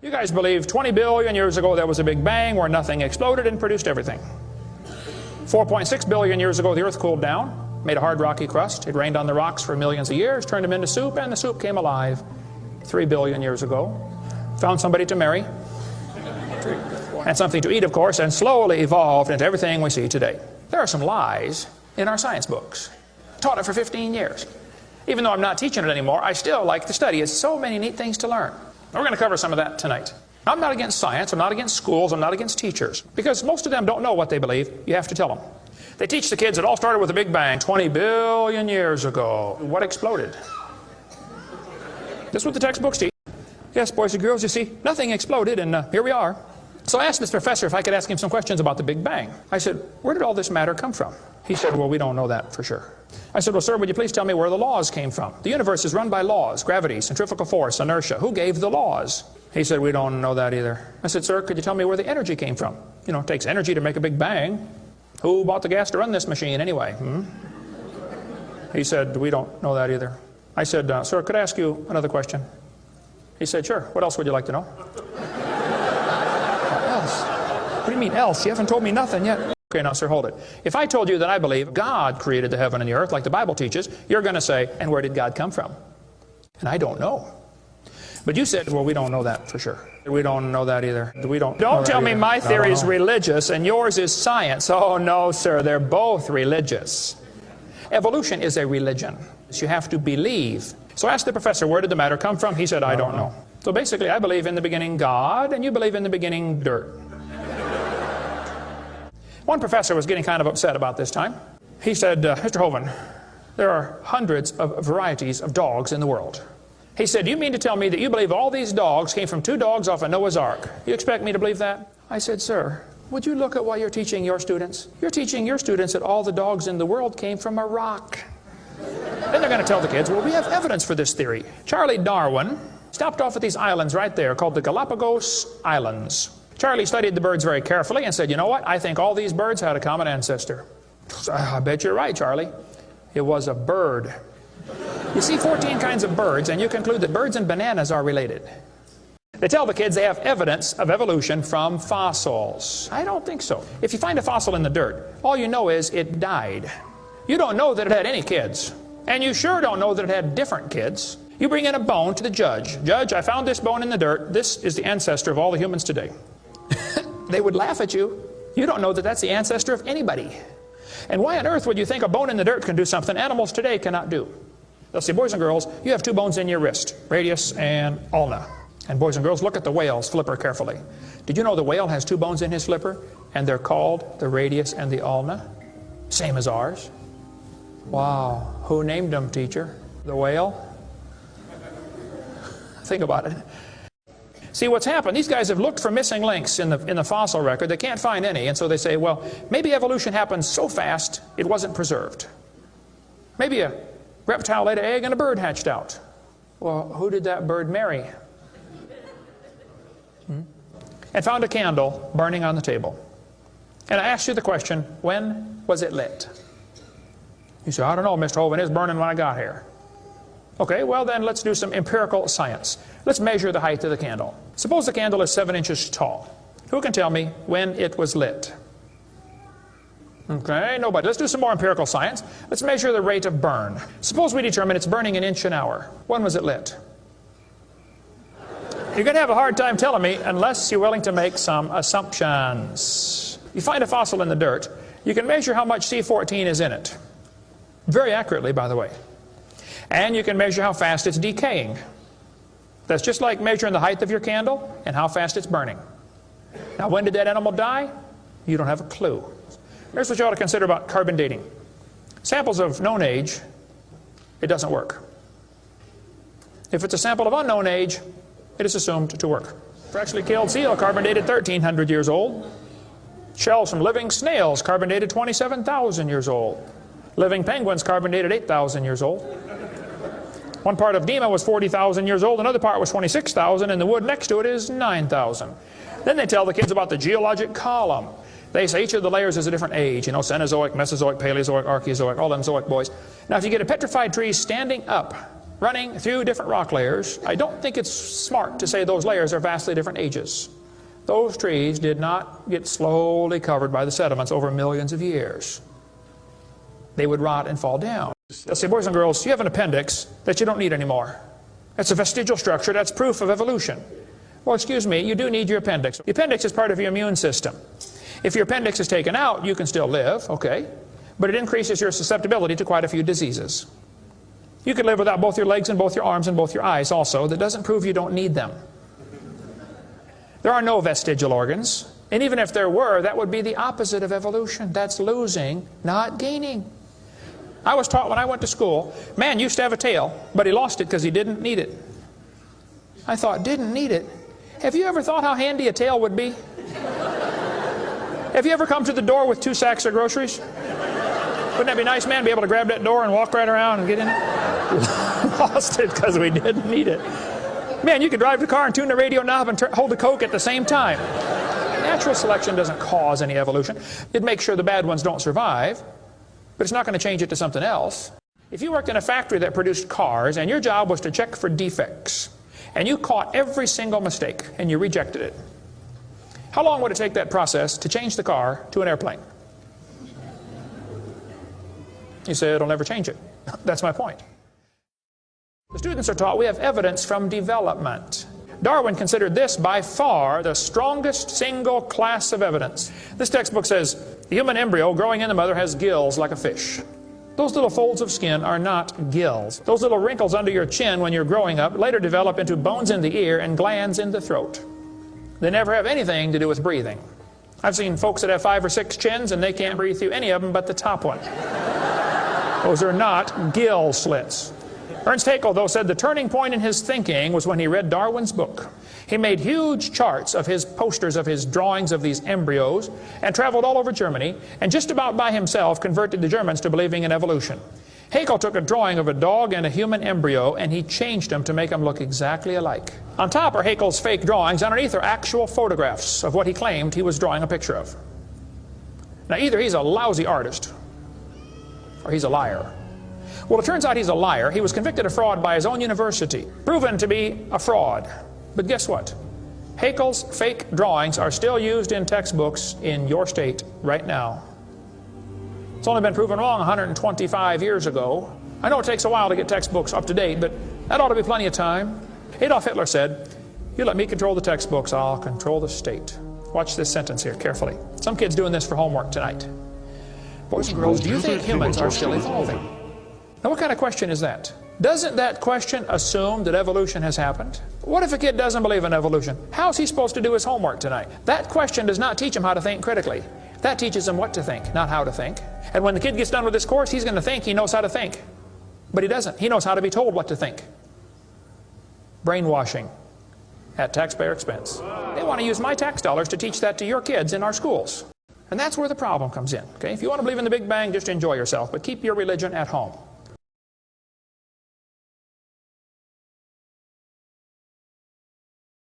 You guys believe 20 billion years ago there was a big bang where nothing exploded and produced everything. 4.6 billion years ago the earth cooled down, made a hard rocky crust. It rained on the rocks for millions of years, turned them into soup, and the soup came alive 3 billion years ago. Found somebody to marry, and something to eat, of course, and slowly evolved into everything we see today. There are some lies in our science books. Taught it for 15 years. Even though I'm not teaching it anymore, I still like to study. It's so many neat things to learn. We're going to cover some of that tonight. I'm not against science, I'm not against schools, I'm not against teachers. Because most of them don't know what they believe. You have to tell them. They teach the kids it all started with a big bang 20 billion years ago. What exploded? This is what the textbooks teach. Yes, boys and girls, you see, nothing exploded, and here we are. So I asked this professor if I could ask him some questions about the Big Bang. I said, where did all this matter come from? He said, well, we don't know that for sure. I said, well, sir, would you please tell me where the laws came from? The universe is run by laws, gravity, centrifugal force, inertia. Who gave the laws? He said, we don't know that either. I said, sir, could you tell me where the energy came from? You know, it takes energy to make a big bang. Who bought the gas to run this machine anyway? He said, we don't know that either. I said, sir, could I ask you another question? He said, sure. What else would you like to know? Else? What do you mean else? You haven't told me nothing yet. Okay, now, sir, hold it. If I told you that I believe God created the heaven and the earth like the Bible teaches, you're going to say, and where did God come from? And I don't know. But you said, well, we don't know that for sure. We don't know that either. Don't tell me my theory is religious and yours is science. Oh, no, sir, they're both religious. Evolution is a religion. You have to believe. So I asked the professor, where did the matter come from? He said, I don't know. So basically, I believe in the beginning God, and you believe in the beginning dirt. One professor was getting kind of upset about this time. He said, Mr. Hovind, there are hundreds of varieties of dogs in the world. He said, do you mean to tell me that you believe all these dogs came from 2 dogs off of Noah's Ark? You expect me to believe that? I said, sir, would you look at what you're teaching your students? You're teaching your students that all the dogs in the world came from a rock. Then they're going to tell the kids, well, we have evidence for this theory. Charlie Darwin stopped off at these islands right there called the Galapagos Islands. Charlie studied the birds very carefully and said, you know what? I think all these birds had a common ancestor. I bet you're right, Charlie. It was a bird. You see 14 kinds of birds, and you conclude that birds and bananas are related. They tell the kids they have evidence of evolution from fossils. I don't think so. If you find a fossil in the dirt, all you know is it died. You don't know that it had any kids. And you sure don't know that it had different kids. You bring in a bone to the judge. Judge, I found this bone in the dirt. This is the ancestor of all the humans today. They would laugh at you. You don't know that that's the ancestor of anybody. And why on earth would you think a bone in the dirt can do something animals today cannot do? They'll say, boys and girls, you have 2 bones in your wrist, radius and ulna. And boys and girls, look at the whale's flipper carefully. Did you know the whale has 2 bones in his flipper? And they're called the radius and the ulna? Same as ours. Wow. Who named them, teacher? The whale? Think about it. See, what's happened, these guys have looked for missing links in the fossil record. They can't find any, and so they say, well, maybe evolution happened so fast it wasn't preserved. Maybe a reptile laid an egg and a bird hatched out. Well, who did that bird marry? And found a candle burning on the table. And I asked you the question, when was it lit? You say, I don't know, Mr. Hovind, it's burning when I got here. Okay, well then let's do some empirical science. Let's measure the height of the candle. Suppose the candle is 7 inches tall. Who can tell me when it was lit? Okay, nobody. Let's do some more empirical science. Let's measure the rate of burn. Suppose we determine it's burning 1 inch an hour. When was it lit? You're going to have a hard time telling me unless you're willing to make some assumptions. You find a fossil in the dirt, you can measure how much C14 is in it. Very accurately, by the way. And you can measure how fast it's decaying. That's just like measuring the height of your candle and how fast it's burning. Now, when did that animal die? You don't have a clue. Here's what you ought to consider about carbon dating. Samples of known age, it doesn't work. If it's a sample of unknown age, it is assumed to work. Freshly killed seal, carbon dated 1,300 years old. Shells from living snails, carbon dated 27,000 years old. Living penguins, carbon dated 8,000 years old. One part of Dima was 40,000 years old, another part was 26,000, and the wood next to it is 9,000. Then they tell the kids about the geologic column. They say each of the layers is a different age, you know, Cenozoic, Mesozoic, Paleozoic, Archeozoic, all them zoic boys. Now if you get a petrified tree standing up, running through different rock layers, I don't think it's smart to say those layers are vastly different ages. Those trees did not get slowly covered by the sediments over millions of years. They would rot and fall down. They'll say, boys and girls, you have an appendix that you don't need anymore. That's a vestigial structure. That's proof of evolution. Well, excuse me, you do need your appendix. The appendix is part of your immune system. If your appendix is taken out, you can still live, okay? But it increases your susceptibility to quite a few diseases. You could live without both your legs and both your arms and both your eyes also. That doesn't prove you don't need them. There are no vestigial organs. And even if there were, that would be the opposite of evolution. That's losing, not gaining. I was taught when I went to school, man used to have a tail, but he lost it because he didn't need it. I thought, didn't need it? Have you ever thought how handy a tail would be? Have you ever come to the door with 2 sacks of groceries? Wouldn't that be nice, man? Be able to grab that door and walk right around and get in it? Lost it because we didn't need it. Man, you could drive the car and tune the radio knob and hold the Coke at the same time. Natural selection doesn't cause any evolution. It makes sure the bad ones don't survive, but it's not going to change it to something else. If you worked in a factory that produced cars and your job was to check for defects, and you caught every single mistake and you rejected it, how long would it take that process to change the car to an airplane? You say it'll never change it. That's my point. The students are taught we have evidence from development. Darwin considered this by far the strongest single class of evidence. This textbook says the human embryo growing in the mother has gills like a fish. Those little folds of skin are not gills. Those little wrinkles under your chin when you're growing up later develop into bones in the ear and glands in the throat. They never have anything to do with breathing. I've seen folks that have 5 or 6 chins and they can't breathe through any of them but the top one. Those are not gill slits. Ernst Haeckel, though, said the turning point in his thinking was when he read Darwin's book. He made huge charts of his posters of his drawings of these embryos and traveled all over Germany and just about by himself converted the Germans to believing in evolution. Haeckel took a drawing of a dog and a human embryo and he changed them to make them look exactly alike. On top are Haeckel's fake drawings. Underneath are actual photographs of what he claimed he was drawing a picture of. Now either he's a lousy artist or he's a liar. Well, it turns out he's a liar. He was convicted of fraud by his own university, proven to be a fraud. But guess what? Haeckel's fake drawings are still used in textbooks in your state right now. It's only been proven wrong 125 years ago. I know it takes a while to get textbooks up to date, but that ought to be plenty of time. Adolf Hitler said, "You let me control the textbooks, I'll control the state." Watch this sentence here carefully. Some kid's doing this for homework tonight. Boys and girls, do you think humans are still evolving? Now, what kind of question is that? Doesn't that question assume that evolution has happened? What if a kid doesn't believe in evolution? How's he supposed to do his homework tonight? That question does not teach him how to think critically. That teaches him what to think, not how to think. And when the kid gets done with this course, he's going to think he knows how to think. But he doesn't. He knows how to be told what to think. Brainwashing at taxpayer expense. They want to use my tax dollars to teach that to your kids in our schools. And that's where the problem comes in. Okay? If you want to believe in the Big Bang, just enjoy yourself, but keep your religion at home.